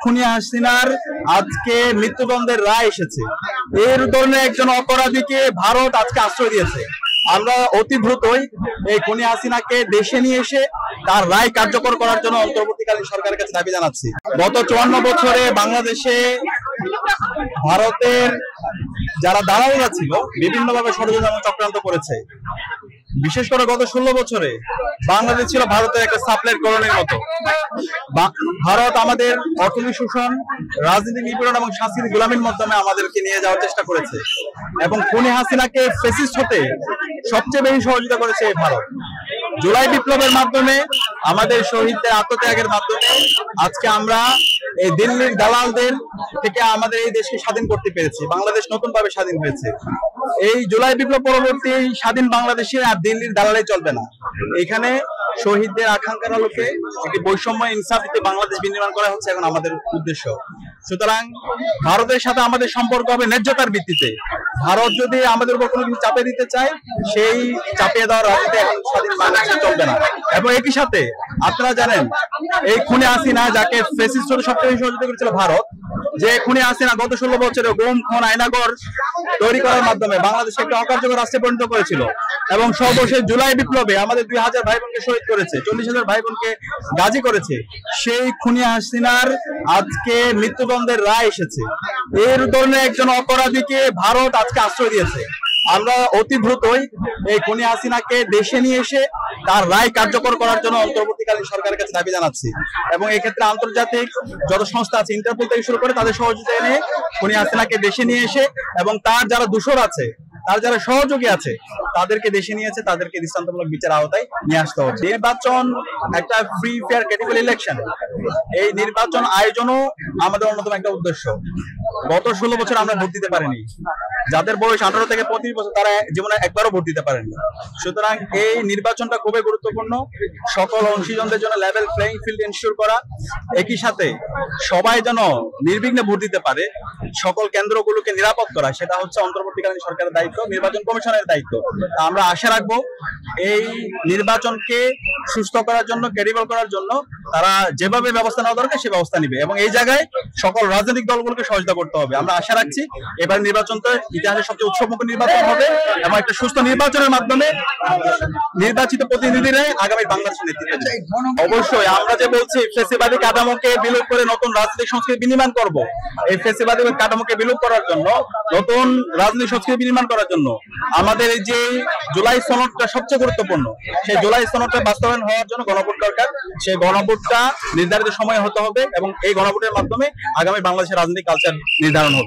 খুনি হাসিনার আজকে মৃত্যুদণ্ডের রায় এসেছে। এর ধরনের একজন অপরাধীকে ভারত আজকে আশ্রয় দিয়েছে। আমরা অতি দ্রুতই এই খুনি হাসিনাকে দেশে নিয়ে এসে তার রায় কার্যকর করার জন্য অন্তর্বর্তীকালীন সরকারের কাছে দাবি জানাচ্ছি। গত 54 বছরে বাংলাদেশে ভারতের যারা দালালরা ছিল বিভিন্নভাবে ষড়যন্ত্র এবং চক্রান্ত করেছে। বিশেষ করে গত 16 বছরে বাংলাদেশ ছিল ভারতের একটা সাপ্লাইয়ের কলোনির মতো। ভারত আমাদের অর্থনৈতিক শোষণ, রাজনীতি নিপীড়ন এবং সাংস্কৃতিক গোলামির মাধ্যমে আমাদেরকে নিয়ে যাওয়ার চেষ্টা করেছে এবং খুনি হাসিনাকে ফ্যাসিস্ট হতে সবচেয়ে বেশি সহযোগিতা করেছে এই ভারত। জুলাই বিপ্লবের মাধ্যমে আমাদের শহীদদের আত্মত্যাগের মাধ্যমে আজকে আমরা এই দিল্লির দালালদের থেকে আমাদের এই দেশকে স্বাধীন করতে পেরেছি। বাংলাদেশ নতুন ভাবে স্বাধীন হয়েছে। এই জুলাই বিপ্লব পরবর্তী স্বাধীন বাংলাদেশে আর দিল্লির দালালে চলবে না। এখানে শহীদদের আকাঙ্ক্ষার আলোকে একটি বৈষম্য ইনসাফিতে বাংলাদেশ বিনির্মাণ করা হচ্ছে এখন আমাদের উদ্দেশ্য। সুতরাং ভারতের সাথে আমাদের সম্পর্ক হবে ন্যায্যতার ভিত্তিতে। ভারত যদি আমাদের উপর কোনো কিছু চাপিয়ে দিতে চায়, সেই চাপিয়ে দেওয়ার রাজনীতি এখন স্বাধীন বাংলাদেশে চলবে না। এবং একই সাথে আপনারা জানেন এই খুনি হাসিনা যাকে ফ্যাসিস্ট সবচেয়ে বেশি সহযোগিতা করেছিল ভারত, যে খুনি হাসিনা গত 16 বছরে গুম, খুন, আয়নাঘর তৈরি করার মাধ্যমে বাংলাদেশে একটা অকার্যকর রাষ্ট্রে পরিণত করেছিল এবং সর্বশেষ জুলাই বিপ্লবে আমাদের 2000 ভাই বোনকে শহীদ করেছে, 40,000 ভাই বোনকে গাজী করেছে। সেই খুনি হাসিনার আজকে মৃত্যুদণ্ডের রায় এসেছে। এর ধরনের একজন অপরাধীকে ভারত আজকে আশ্রয় দিয়েছে। আমরা অতি দ্রুতই এই খুনি হাসিনাকে দেশে নিয়ে এসে তার রায় কার্যকর করার জন্য অন্তর্বর্তীকালীন সরকারের কাছে দাবি জানাচ্ছি এবং এই ক্ষেত্রে আন্তর্জাতিক যত সংস্থা আছে, ইন্টারপোল থেকে শুরু করে তাদের সহযোগিতা এনে খুনি হাসিনাকে দেশে নিয়ে এসে এবং তার যারা দোষর আছে, তার যারা সহযোগী আছে তাদেরকে দেশে নিয়েছে, তাদেরকে দৃষ্টান্তমূলক বিচার আওতায় নিয়ে আসতে হবে। নির্বাচন একটা ফ্রি ফেয়ার ক্রেডিবল ইলেকশন, এই নির্বাচন আয়োজনও আমাদের অন্যতম একটা উদ্দেশ্য। গত 16 বছর আমরা ভোট দিতে পারিনি। যাদের বয়স 18 থেকে 25 বছর তারা জীবনে একবারও ভোট দিতে পারেনি। সুতরাং এই নির্বাচনটা খুবই গুরুত্বপূর্ণ। সকল অংশীজনদের জন্য লেভেল প্লেইং ফিল্ড এনশিওর করা, একই সাথে সবাই যেন নির্বিঘ্নে ভোট দিতে পারে, সকল কেন্দ্রগুলোকে নিরাপদ করা, সেটা হচ্ছে অন্তর্বর্তীকালীন সরকারের দায়িত্ব, নির্বাচন কমিশনের দায়িত্ব। আমরা আশা রাখবো এই নির্বাচনকে সুস্থ করার জন্য, ক্রেডিবল করার জন্য তারা যেভাবে ব্যবস্থা নেওয়া দরকার সে ব্যবস্থা নিবে এবং এই জায়গায় সকল রাজনৈতিক দলগুলোকে সহযোগিতা করতে হবে। আমরা আশা রাখছি এবার নির্বাচনটা ইতিহাসের সবচেয়ে উৎসবমুখর নির্বাচন হবে এবং একটা সুস্থ নির্বাচনের মাধ্যমে নির্বাচিত প্রতিনিধিরাই আগামী বাংলাদেশের নেতৃত্ব দেবে। অবশ্যই আমরা যে বলছি ফ্যাসিবাদী কাঠামোকে বিলোপ করে নতুন রাজনৈতিক সংস্কৃতি বিনির্মাণ করব। এই ফ্যাসিবাদী কাঠামোকে বিলোপ করার জন্য, নতুন রাজনৈতিক সংস্কৃতি বিনির্মাণ করার জন্য আমাদের এই যে জুলাই সনদটা সবচেয়ে গুরুত্বপূর্ণ, সেই জুলাই সনদটা বাস্তবায়ন হওয়ার জন্য গণভোট দরকার। সেই গণভোটটা নির্ধারিত সময়ে হতে হবে এবং এই গণভোটের মাধ্যমে আগামী বাংলাদেশের রাজনৈতিক কালচার নির্ধারণ হবে।